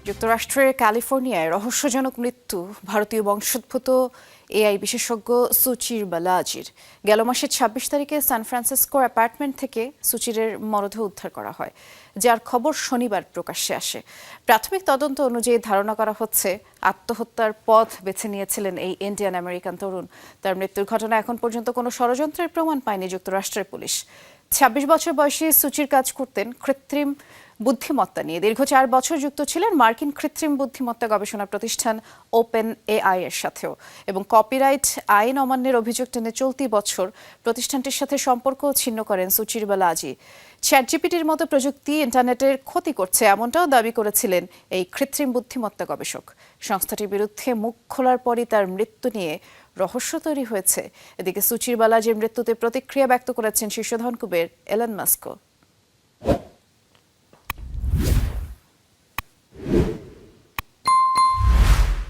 যুক্তরাষ্ট্রের ক্যালিফোর্নিয়ায় রহস্যজনক মৃত্যু ভারতীয় বংশোদ্ভূত এআই বিশেষজ্ঞ সুচির বালাজির। গেল মাসের ২৬ তারিখে সান ফ্রান্সিসকোর অ্যাপার্টমেন্ট থেকে সুচিরের মরদেহ উদ্ধার করা হয়, যার খবর শনিবার প্রকাশ্যে আসে। প্রাথমিক তদন্ত অনুযায়ী ধারণা করা হচ্ছে আত্মহত্যার পথ বেছে নিয়েছিলেন এই ইন্ডিয়ান আমেরিকান তরুণ। তার মৃত্যুর ঘটনা এখন পর্যন্ত কোনো ষড়যন্ত্রের প্রমাণ পায়নি যুক্তরাষ্ট্রের পুলিশ। ২৬ বছর বয়সী সুচির কাজ করতেন কৃত্রিম বুদ্ধিমত্তা নিয়ে। দীর্ঘ ৪ বছর যুক্ত ছিলেন মার্কিন কৃত্রিম বুদ্ধিমত্তা গবেষণা প্রতিষ্ঠান ওপেন এআই এর সাথেও, এবং কপিরাইট আইন অমান্যের অভিযোগ টেনে চলতি বছর প্রতিষ্ঠানটির সাথে সম্পর্ক ছিন্ন করেন সুচির বালাজি। চ্যাটজিপিটির মতো প্রযুক্তি ইন্টারনেটের ক্ষতি করছে, এমনটাও দাবি করেছিলেন এই কৃত্রিম বুদ্ধিমত্তা গবেষক। সংস্থাটির বিরুদ্ধে মুখ খোলার পরই তার মৃত্যু নিয়ে রহস্য তৈরি হয়েছে। এদিকে সুচির বালাজির মৃত্যুতে প্রতিক্রিয়া ব্যক্ত করেছেন শীর্ষ ধনকুবের এলন মাস্কও।